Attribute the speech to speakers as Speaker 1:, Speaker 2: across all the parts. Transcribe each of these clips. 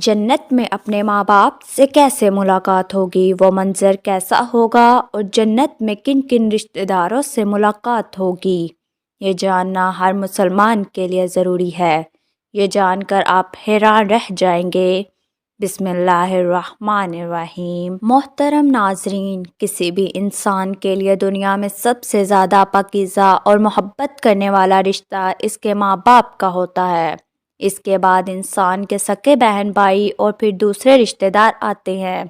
Speaker 1: جنت میں اپنے ماں باپ سے کیسے ملاقات ہوگی، وہ منظر کیسا ہوگا اور جنت میں کن کن رشتہ داروں سے ملاقات ہوگی، یہ جاننا ہر مسلمان کے لیے ضروری ہے۔ یہ جان کر آپ حیران رہ جائیں گے۔ بسم اللہ الرحمن الرحیم۔ محترم ناظرین، کسی بھی انسان کے لیے دنیا میں سب سے زیادہ پاکیزہ اور محبت کرنے والا رشتہ اس کے ماں باپ کا ہوتا ہے۔ اس کے بعد انسان کے سگے بہن بھائی اور پھر دوسرے رشتہ دار آتے ہیں۔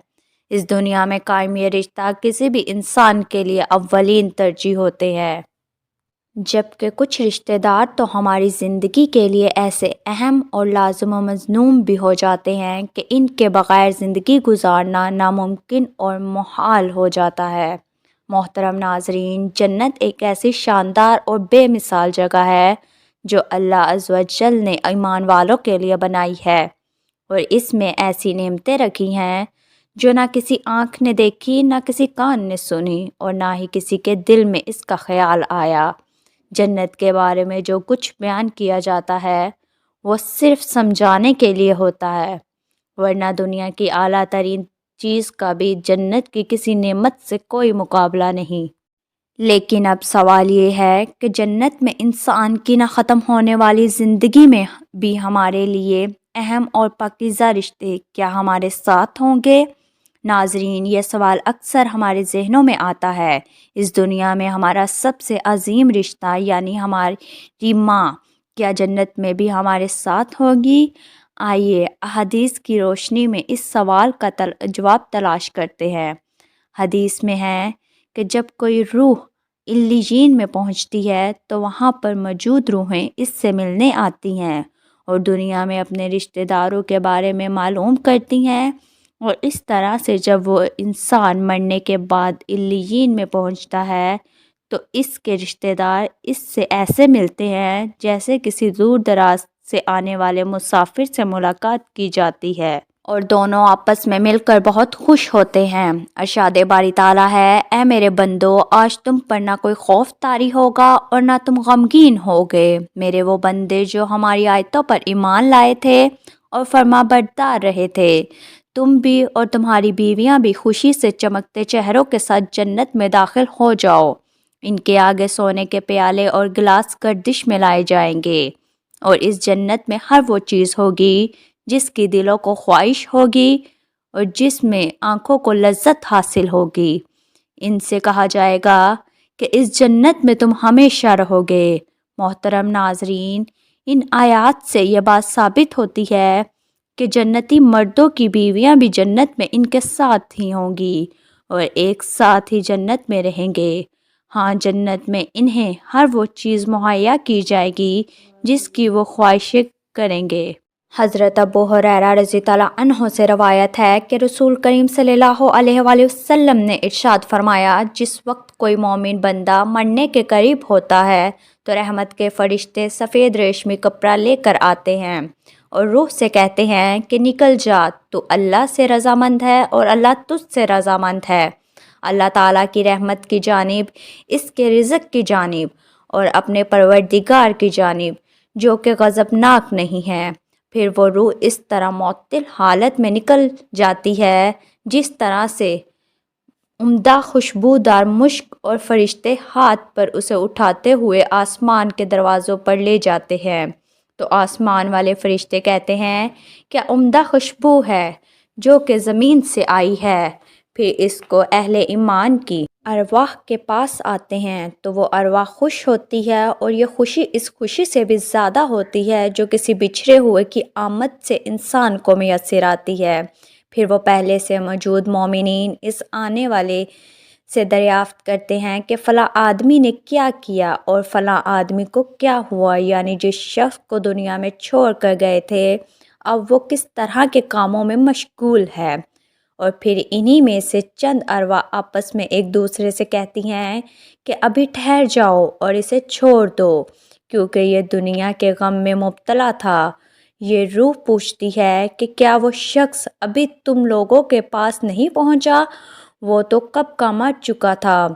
Speaker 1: اس دنیا میں قائم یہ رشتہ کسی بھی انسان کے لیے اولین ترجیح ہوتے ہیں، جبکہ کچھ رشتہ دار تو ہماری زندگی کے لیے ایسے اہم اور لازم و مظنون بھی ہو جاتے ہیں کہ ان کے بغیر زندگی گزارنا ناممکن اور محال ہو جاتا ہے۔ محترم ناظرین، جنت ایک ایسی شاندار اور بے مثال جگہ ہے جو اللہ عز و جل نے ایمان والوں کے لیے بنائی ہے، اور اس میں ایسی نعمتیں رکھی ہیں جو نہ کسی آنکھ نے دیکھی، نہ کسی کان نے سنی، اور نہ ہی کسی کے دل میں اس کا خیال آیا۔ جنت کے بارے میں جو کچھ بیان کیا جاتا ہے وہ صرف سمجھانے کے لیے ہوتا ہے، ورنہ دنیا کی اعلیٰ ترین چیز کا بھی جنت کی کسی نعمت سے کوئی مقابلہ نہیں۔ لیکن اب سوال یہ ہے کہ جنت میں انسان کی نہ ختم ہونے والی زندگی میں بھی ہمارے لیے اہم اور پاکیزہ رشتے کیا ہمارے ساتھ ہوں گے؟ ناظرین، یہ سوال اکثر ہمارے ذہنوں میں آتا ہے۔ اس دنیا میں ہمارا سب سے عظیم رشتہ یعنی ہماری ماں کیا جنت میں بھی ہمارے ساتھ ہوگی؟ آئیے احادیث کی روشنی میں اس سوال کا جواب تلاش کرتے ہیں۔ حدیث میں ہے کہ جب کوئی روح علیین میں پہنچتی ہے تو وہاں پر موجود روحیں اس سے ملنے آتی ہیں اور دنیا میں اپنے رشتہ داروں کے بارے میں معلوم کرتی ہیں، اور اس طرح سے جب وہ انسان مرنے کے بعد علیین میں پہنچتا ہے تو اس کے رشتہ دار اس سے ایسے ملتے ہیں جیسے کسی دور دراز سے آنے والے مسافر سے ملاقات کی جاتی ہے، اور دونوں آپس میں مل کر بہت خوش ہوتے ہیں۔ ارشاد باری تعالیٰ ہے، اے میرے بندو، آج تم پر نہ کوئی خوف طاری ہوگا اور نہ تم غمگین ہوگے۔ میرے وہ بندے جو ہماری آیتوں پر ایمان لائے تھے اور فرما بردار رہے تھے، تم بھی اور تمہاری بیویاں بھی خوشی سے چمکتے چہروں کے ساتھ جنت میں داخل ہو جاؤ۔ ان کے آگے سونے کے پیالے اور گلاس گردش میں لائے جائیں گے، اور اس جنت میں ہر وہ چیز ہوگی جس کی دلوں کو خواہش ہوگی اور جس میں آنکھوں کو لذت حاصل ہوگی۔ ان سے کہا جائے گا کہ اس جنت میں تم ہمیشہ رہو گے۔ محترم ناظرین، ان آیات سے یہ بات ثابت ہوتی ہے کہ جنتی مردوں کی بیویاں بھی جنت میں ان کے ساتھ ہی ہوں گی اور ایک ساتھ ہی جنت میں رہیں گے۔ ہاں، جنت میں انہیں ہر وہ چیز مہیا کی جائے گی جس کی وہ خواہشیں کریں گے۔ حضرت ابو ہریرہ رضی اللہ عنہ سے روایت ہے کہ رسول کریم صلی اللہ علیہ وآلہ وسلم نے ارشاد فرمایا، جس وقت کوئی مومن بندہ مرنے کے قریب ہوتا ہے تو رحمت کے فرشتے سفید ریشمی کپڑا لے کر آتے ہیں اور روح سے کہتے ہیں کہ نکل جا، تو اللہ سے رضامند ہے اور اللہ تجھ سے رضامند ہے، اللہ تعالیٰ کی رحمت کی جانب، اس کے رزق کی جانب اور اپنے پروردگار کی جانب جو کہ غضبناک نہیں ہے۔ پھر وہ روح اس طرح معطل حالت میں نکل جاتی ہے جس طرح سے عمدہ خوشبودار مشک، اور فرشتے ہاتھ پر اسے اٹھاتے ہوئے آسمان کے دروازوں پر لے جاتے ہیں، تو آسمان والے فرشتے کہتے ہیں کیا عمدہ خوشبو ہے جو کہ زمین سے آئی ہے۔ پھر اس کو اہل ایمان کی ارواح کے پاس آتے ہیں تو وہ ارواح خوش ہوتی ہے، اور یہ خوشی اس خوشی سے بھی زیادہ ہوتی ہے جو کسی بچھڑے ہوئے کی آمد سے انسان کو میسر آتی ہے۔ پھر وہ پہلے سے موجود مومنین اس آنے والے سے دریافت کرتے ہیں کہ فلاں آدمی نے کیا کیا اور فلاں آدمی کو کیا ہوا، یعنی جس شخص کو دنیا میں چھوڑ کر گئے تھے اب وہ کس طرح کے کاموں میں مشغول ہے، اور پھر انہی میں سے چند ارواح آپس میں ایک دوسرے سے کہتی ہیں کہ ابھی ٹھہر جاؤ اور اسے چھوڑ دو کیونکہ یہ دنیا کے غم میں مبتلا تھا۔ یہ روح پوچھتی ہے کہ کیا وہ شخص ابھی تم لوگوں کے پاس نہیں پہنچا؟ وہ تو کب کا مر چکا تھا۔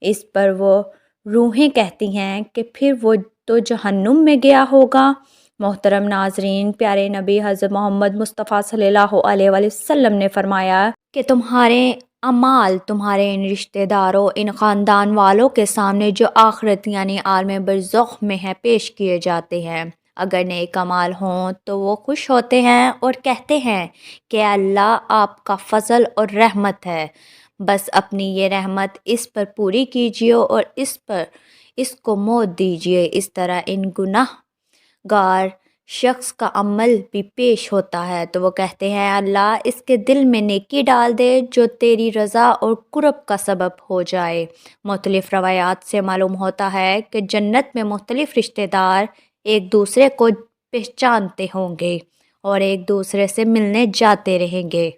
Speaker 1: اس پر وہ روحیں کہتی ہیں کہ پھر وہ تو جہنم میں گیا ہوگا۔ محترم ناظرین، پیارے نبی حضرت محمد مصطفیٰ صلی اللہ علیہ وآلہ وسلم نے فرمایا کہ تمہارے اعمال تمہارے ان رشتہ داروں، ان خاندان والوں کے سامنے جو آخرت یعنی عالم برزخ میں ہیں پیش کیے جاتے ہیں۔ اگر نیک اعمال ہوں تو وہ خوش ہوتے ہیں اور کہتے ہیں کہ اللہ آپ کا فضل اور رحمت ہے، بس اپنی یہ رحمت اس پر پوری کیجیے اور اس کو موت دیجیے۔ اس طرح ان گناہ گار شخص کا عمل بھی پیش ہوتا ہے تو وہ کہتے ہیں اللہ اس کے دل میں نیکی ڈال دے جو تیری رضا اور قرب کا سبب ہو جائے۔ مختلف روایات سے معلوم ہوتا ہے کہ جنت میں مختلف رشتہ دار ایک دوسرے کو پہچانتے ہوں گے اور ایک دوسرے سے ملنے جاتے رہیں گے،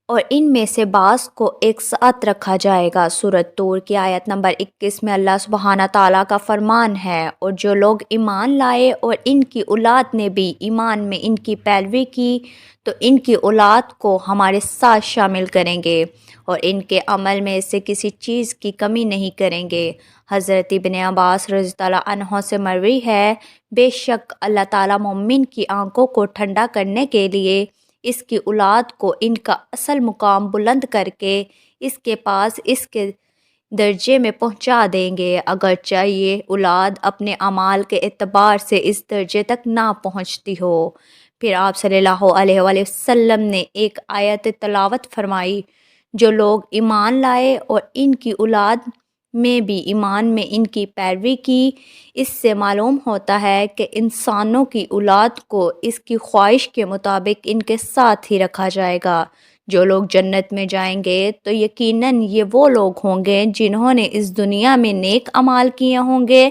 Speaker 1: اور ان میں سے بعض کو ایک ساتھ رکھا جائے گا۔ سورۃ طور کی آیت نمبر 21 میں اللہ سبحانہ تعالیٰ کا فرمان ہے، اور جو لوگ ایمان لائے اور ان کی اولاد نے بھی ایمان میں ان کی پیروی کی تو ان کی اولاد کو ہمارے ساتھ شامل کریں گے اور ان کے عمل میں سے کسی چیز کی کمی نہیں کریں گے۔ حضرت ابن عباس رضی اللہ عنہ سے مروی ہے، بے شک اللہ تعالیٰ مومن کی آنکھوں کو ٹھنڈا کرنے کے لیے اس کی اولاد کو ان کا اصل مقام بلند کر کے اس کے پاس اس کے درجے میں پہنچا دیں گے، اگرچہ یہ اولاد اپنے اعمال کے اعتبار سے اس درجے تک نہ پہنچتی ہو۔ پھر آپ صلی اللہ علیہ وآلہ وسلم نے ایک آیت تلاوت فرمائی، جو لوگ ایمان لائے اور ان کی اولاد میں بھی ایمان میں ان کی پیروی کی، اس سے معلوم ہوتا ہے کہ انسانوں کی اولاد کو اس کی خواہش کے مطابق ان کے ساتھ ہی رکھا جائے گا۔ جو لوگ جنت میں جائیں گے تو یقیناً یہ وہ لوگ ہوں گے جنہوں نے اس دنیا میں نیک اعمال کیے ہوں گے،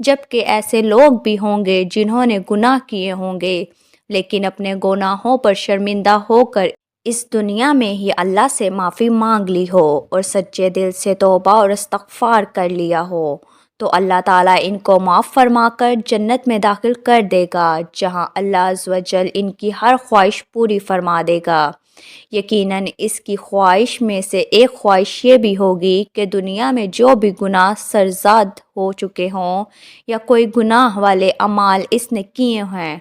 Speaker 1: جبکہ ایسے لوگ بھی ہوں گے جنہوں نے گناہ کیے ہوں گے لیکن اپنے گناہوں پر شرمندہ ہو کر اس دنیا میں ہی اللہ سے معافی مانگ لی ہو اور سچے دل سے توبہ اور استغفار کر لیا ہو، تو اللہ تعالیٰ ان کو معاف فرما کر جنت میں داخل کر دے گا، جہاں اللہ عز و جل ان کی ہر خواہش پوری فرما دے گا۔ یقیناً اس کی خواہش میں سے ایک خواہش یہ بھی ہوگی کہ دنیا میں جو بھی گناہ سرزاد ہو چکے ہوں یا کوئی گناہ والے اعمال اس نے کیے ہیں،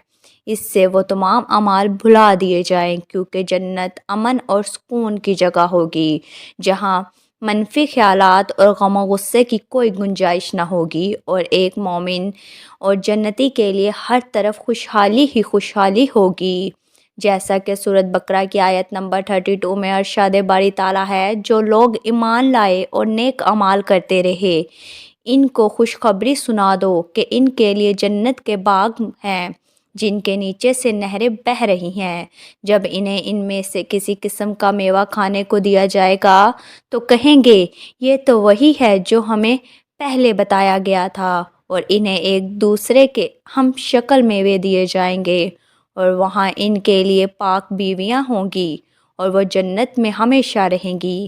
Speaker 1: اس سے وہ تمام اعمال بھلا دیے جائیں، کیونکہ جنت امن اور سکون کی جگہ ہوگی جہاں منفی خیالات اور غم و غصے کی کوئی گنجائش نہ ہوگی، اور ایک مومن اور جنتی کے لیے ہر طرف خوشحالی ہی خوشحالی ہوگی، جیسا کہ سورۃ بقرہ کی آیت نمبر 32 میں ارشاد باری تعالیٰ ہے، جو لوگ ایمان لائے اور نیک اعمال کرتے رہے ان کو خوشخبری سنا دو کہ ان کے لیے جنت کے باغ ہیں جن کے نیچے سے نہریں بہہ رہی ہیں۔ جب انہیں ان میں سے کسی قسم کا میوہ کھانے کو دیا جائے گا تو کہیں گے یہ تو وہی ہے جو ہمیں پہلے بتایا گیا تھا، اور انہیں ایک دوسرے کے ہم شکل میوے دیے جائیں گے، اور وہاں ان کے لیے پاک بیویاں ہوں گی اور وہ جنت میں ہمیشہ رہیں گی۔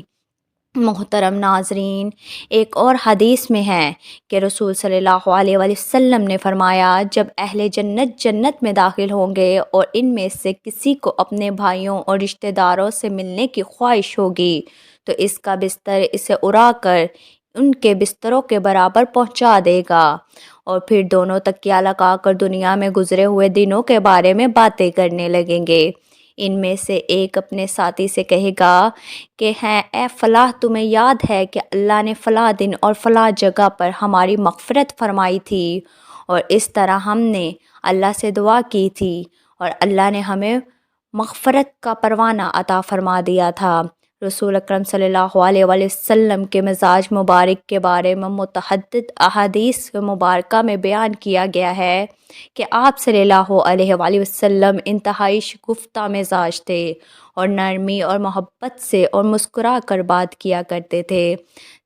Speaker 1: محترم ناظرین، ایک اور حدیث میں ہے کہ رسول صلی اللہ علیہ وآلہ وسلم نے فرمایا، جب اہل جنت جنت میں داخل ہوں گے اور ان میں سے کسی کو اپنے بھائیوں اور رشتہ داروں سے ملنے کی خواہش ہوگی تو اس کا بستر اسے اڑا کر ان کے بستروں کے برابر پہنچا دے گا، اور پھر دونوں تکیہ لگا کر دنیا میں گزرے ہوئے دنوں کے بارے میں باتیں کرنے لگیں گے۔ ان میں سے ایک اپنے ساتھی سے کہے گا کہ ہیں اے فلاں، تمہیں یاد ہے کہ اللہ نے فلاں دن اور فلاں جگہ پر ہماری مغفرت فرمائی تھی، اور اس طرح ہم نے اللہ سے دعا کی تھی اور اللہ نے ہمیں مغفرت کا پروانہ عطا فرما دیا تھا۔ رسول اکرم صلی اللہ علیہ وآلہ وسلم کے مزاج مبارک کے بارے میں متعدد احادیث مبارکہ میں بیان کیا گیا ہے کہ آپ صلی اللہ علیہ وآلہ وسلم انتہائی شگفتہ مزاج تھے اور نرمی اور محبت سے اور مسکرا کر بات کیا کرتے تھے،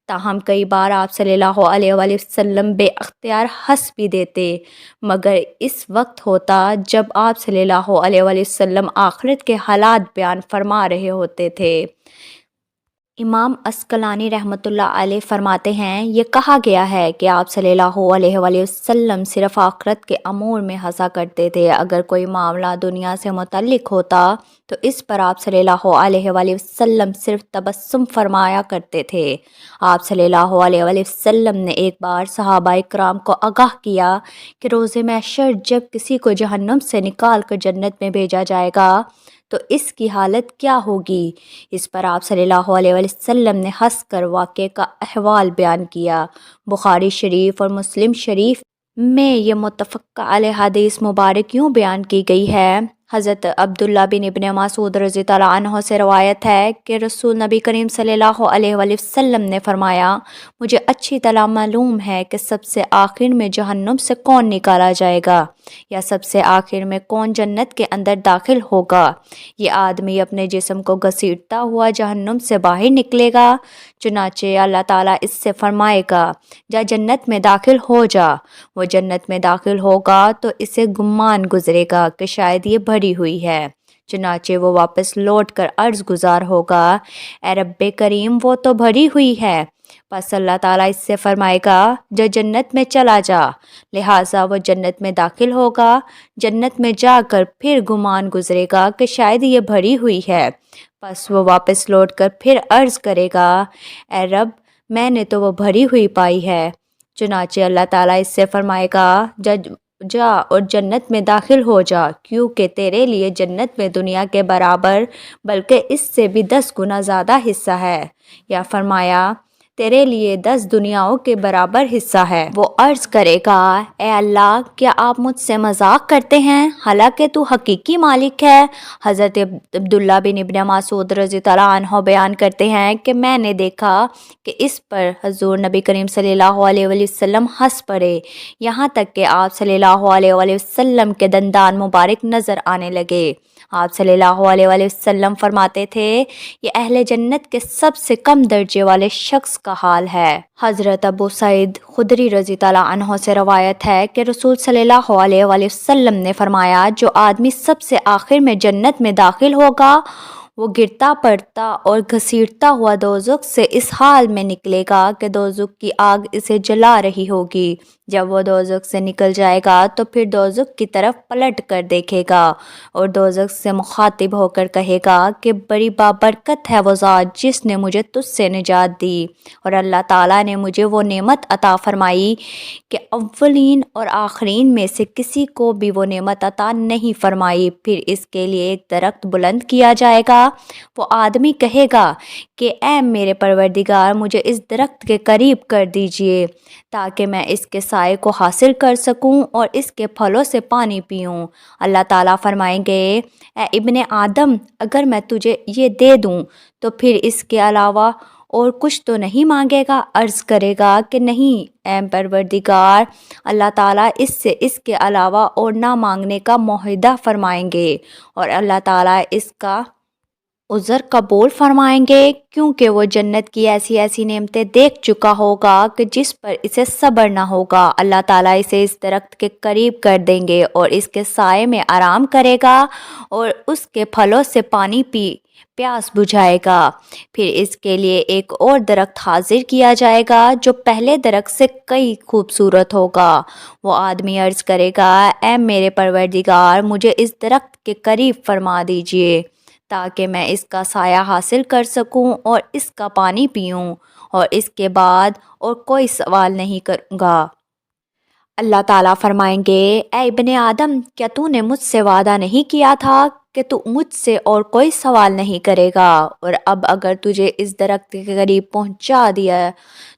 Speaker 1: تاہم کئی بار آپ صلی اللہ علیہ وآلہ وسلم بے اختیار ہنس بھی دیتے، مگر اس وقت ہوتا جب آپ صلی اللہ علیہ وآلہ وسلم آخرت کے حالات بیان فرما رہے ہوتے تھے۔ امام عسقلانی رحمۃ اللہ علیہ فرماتے ہیں، یہ کہا گیا ہے کہ آپ صلی اللہ علیہ وآلہ وسلم صرف آخرت کے امور میں ہنسا کرتے تھے۔ اگر کوئی معاملہ دنیا سے متعلق ہوتا تو اس پر آپ صلی اللہ علیہ وآلہ وسلم صرف تبسم فرمایا کرتے تھے۔ آپ صلی اللہ علیہ وآلہ وسلم نے ایک بار صحابہ کرام کو آگاہ کیا کہ روز محشر جب کسی کو جہنم سے نکال کر جنت میں بھیجا جائے گا تو اس کی حالت کیا ہوگی۔ اس پر آپ صلی اللہ علیہ وسلم نے ہنس کر واقعے کا احوال بیان کیا۔ بخاری شریف اور مسلم شریف میں یہ متفق علیہ حدیث مبارک یوں بیان کی گئی ہے۔ حضرت عبداللہ بن ابن مسعود رضی اللہ عنہ سے روایت ہے کہ رسول نبی کریم صلی اللہ علیہ وآلہ وسلم نے فرمایا، مجھے اچھی طرح معلوم ہے کہ سب سے آخر میں جہنم سے کون نکالا جائے گا یا سب سے آخر میں کون جنت کے اندر داخل ہوگا۔ یہ آدمی اپنے جسم کو گھسیٹتا ہوا جہنم سے باہر نکلے گا، چنانچہ اللہ تعالیٰ اس سے فرمائے گا، جا جنت میں داخل ہو جا۔ وہ جنت میں داخل ہوگا تو اسے گمان گزرے گا کہ شاید یہ بھری ہوئی ہے، چنانچہ وہ واپس لوٹ کر عرض گزار ہوگا، اے رب کریم وہ تو بھری ہوئی ہے۔ پس اللہ تعالیٰ اس سے فرمائے گا، جو جنت میں چلا جا۔ لہٰذا وہ جنت میں داخل ہوگا، جنت میں جا کر پھر گمان گزرے گا کہ شاید یہ بھری ہوئی ہے۔ پس وہ واپس لوٹ کر پھر عرض کرے گا، اے رب میں نے تو وہ بھری ہوئی پائی ہے۔ چنانچہ اللہ تعالیٰ اس سے فرمائے گا، جا اور جنت میں داخل ہو جا، کیونکہ تیرے لیے جنت میں دنیا کے برابر بلکہ اس سے بھی 10 گنا زیادہ حصہ ہے، یا فرمایا تیرے لیے 10 دنیاؤں کے برابر حصہ ہے۔ وہ عرض کرے گا، اے اللہ کیا آپ مجھ سے مذاق کرتے ہیں حالانکہ تو حقیقی مالک ہے۔ حضرت عبداللہ بن ابن مسعود رضی اللہ عنہ بیان کرتے ہیں کہ میں نے دیکھا کہ اس پر حضور نبی کریم صلی اللہ علیہ وآلہ وسلم ہنس پڑے، یہاں تک کہ آپ صلی اللہ علیہ وآلہ وسلم کے دندان مبارک نظر آنے لگے۔ آپ صلی اللہ علیہ وآلہ وسلم فرماتے تھے، یہ اہل جنت کے سب سے کم درجے والے شخص کا حال ہے۔ حضرت ابو سعید خدری رضی اللہ عنہ سے روایت ہے کہ رسول صلی اللہ علیہ وآلہ وسلم نے فرمایا، جو آدمی سب سے آخر میں جنت میں داخل ہوگا وہ گرتا پڑتا اور گھسیٹتا ہوا دوزخ سے اس حال میں نکلے گا کہ دوزخ کی آگ اسے جلا رہی ہوگی۔ جب وہ دوزخ سے نکل جائے گا تو پھر دوزخ کی طرف پلٹ کر دیکھے گا اور دوزخ سے مخاطب ہو کر کہے گا کہ بڑی بابرکت ہے وہ ذات جس نے مجھے تجھ سے نجات دی، اور اللہ تعالیٰ نے مجھے وہ نعمت عطا فرمائی کہ اولین اور آخرین میں سے کسی کو بھی وہ نعمت عطا نہیں فرمائی۔ پھر اس کے لیے ایک درخت بلند کیا جائے گا، وہ آدمی کہے گا کہ اے میرے پروردگار مجھے اس درخت کے قریب کر دیجئے تاکہ میں اس کے سائے کو حاصل کر سکوں اور اس کے پھلوں سے پانی پیوں۔ اللہ تعالیٰ فرمائیں گے، اے ابن آدم اگر میں تجھے یہ دے دوں تو پھر اس کے علاوہ اور کچھ تو نہیں مانگے گا؟ عرض کرے گا کہ نہیں اے پروردگار۔ اللہ تعالیٰ اس سے اس کے علاوہ اور نہ مانگنے کا معاہدہ فرمائیں گے اور اللہ تعالیٰ اس کا عذر قبول فرمائیں گے، کیونکہ وہ جنت کی ایسی نعمتیں دیکھ چکا ہوگا کہ جس پر اسے صبر نہ ہوگا۔ اللہ تعالیٰ اسے اس درخت کے قریب کر دیں گے اور اس کے سائے میں آرام کرے گا اور اس کے پھلوں سے پانی پیاس بجھائے گا۔ پھر اس کے لیے ایک اور درخت حاضر کیا جائے گا جو پہلے درخت سے کئی خوبصورت ہوگا۔ وہ آدمی عرض کرے گا، اے میرے پروردگار مجھے اس درخت کے قریب فرما دیجئے تاکہ میں اس کا سایہ حاصل کر سکوں اور اس کا پانی پیوں، اور اس کے بعد اور کوئی سوال نہیں کروں گا۔ اللہ تعالیٰ فرمائیں گے، اے ابن آدم کیا تو نے مجھ سے وعدہ نہیں کیا تھا کہ تو مجھ سے اور کوئی سوال نہیں کرے گا، اور اب اگر تجھے اس درخت کے قریب پہنچا دیا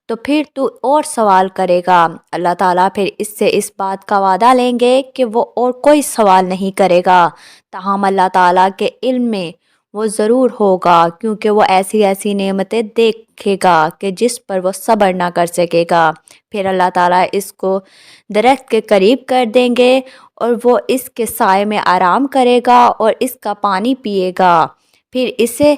Speaker 1: تو پھر تو اور سوال کرے گا۔ اللہ تعالیٰ پھر اس سے اس بات کا وعدہ لیں گے کہ وہ اور کوئی سوال نہیں کرے گا، تاہم اللہ تعالیٰ کے علم میں وہ ضرور ہوگا، کیونکہ وہ ایسی نعمتیں دیکھے گا کہ جس پر وہ صبر نہ کر سکے گا۔ پھر اللہ تعالیٰ اس کو درخت کے قریب کر دیں گے اور وہ اس کے سائے میں آرام کرے گا اور اس کا پانی پیے گا۔ پھر اسے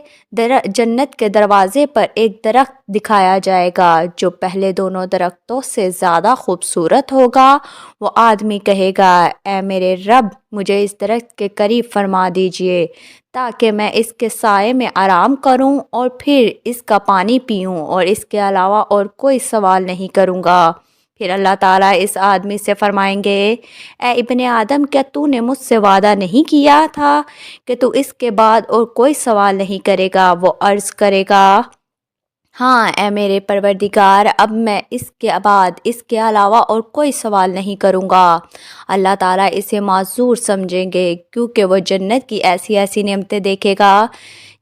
Speaker 1: جنت کے دروازے پر ایک درخت دکھایا جائے گا جو پہلے دونوں درختوں سے زیادہ خوبصورت ہوگا۔ وہ آدمی کہے گا، اے میرے رب، مجھے اس درخت کے قریب فرما دیجئے تاکہ میں اس کے سائے میں آرام کروں اور پھر اس کا پانی پیوں اور اس کے علاوہ اور کوئی سوال نہیں کروں گا۔ پھر اللہ تعالیٰ اس آدمی سے فرمائیں گے، اے ابن آدم، کیا تو نے مجھ سے وعدہ نہیں کیا تھا کہ تو اس کے بعد اور کوئی سوال نہیں کرے گا؟ وہ عرض کرے گا، ہاں اے میرے پروردگار، اب میں اس کے بعد اس کے علاوہ اور کوئی سوال نہیں کروں گا۔ اللہ تعالیٰ اسے معذور سمجھیں گے کیونکہ وہ جنت کی ایسی ایسی نعمتیں دیکھے گا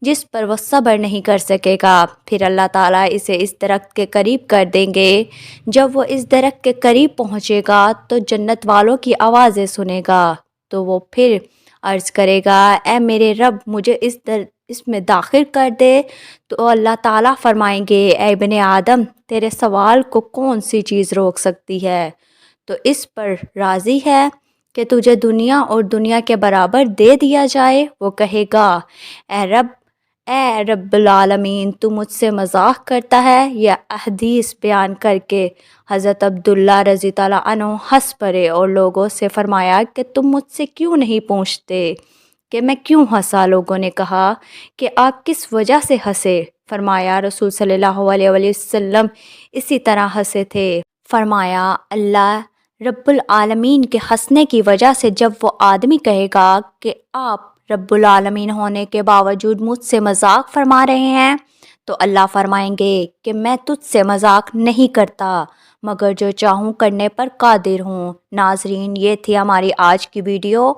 Speaker 1: جس پر وہ صبر نہیں کر سکے گا۔ پھر اللہ تعالیٰ اسے اس درخت کے قریب کر دیں گے۔ جب وہ اس درخت کے قریب پہنچے گا تو جنت والوں کی آوازیں سنے گا، تو وہ پھر عرض کرے گا، اے میرے رب، مجھے اس میں داخل کر دے۔ تو اللہ تعالیٰ فرمائیں گے، اے ابن آدم، تیرے سوال کو کون سی چیز روک سکتی ہے؟ تو اس پر راضی ہے کہ تجھے دنیا اور دنیا کے برابر دے دیا جائے؟ وہ کہے گا، اے رب العالمین، تو مجھ سے مذاق کرتا ہے؟ یہ احادیث بیان کر کے حضرت عبداللہ رضی اللہ عنہ ہنس پڑے اور لوگوں سے فرمایا کہ تم مجھ سے کیوں نہیں پوچھتے کہ میں کیوں ہنسا؟ لوگوں نے کہا کہ آپ کس وجہ سے ہنسے؟ فرمایا رسول صلی اللہ علیہ وسلم اسی طرح ہنسے تھے۔ فرمایا اللہ رب العالمین کے ہنسنے کی وجہ سے جب وہ آدمی کہے گا کہ آپ رب العالمین ہونے کے باوجود مجھ سے مذاق فرما رہے ہیں، تو اللہ فرمائیں گے کہ میں تجھ سے مذاق نہیں کرتا مگر جو چاہوں کرنے پر قادر ہوں۔ ناظرین، یہ تھی ہماری آج کی ویڈیو۔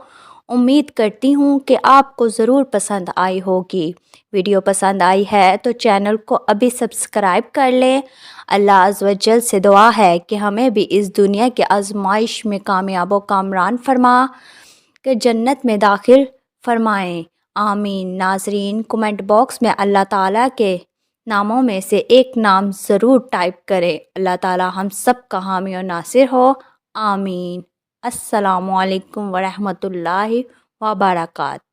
Speaker 1: امید کرتی ہوں کہ آپ کو ضرور پسند آئی ہوگی۔ ویڈیو پسند آئی ہے تو چینل کو ابھی سبسکرائب کر لیں۔ اللہ عز و جل سے دعا ہے کہ ہمیں بھی اس دنیا کی آزمائش میں کامیاب و کامران فرما کہ جنت میں داخل فرمائیں، آمین۔ ناظرین، کمنٹ باکس میں اللہ تعالیٰ کے ناموں میں سے ایک نام ضرور ٹائپ کریں۔ اللہ تعالیٰ ہم سب کا حامی و ناصر ہو، آمین۔ السلام علیکم ورحمۃ اللہ وبرکاتہ۔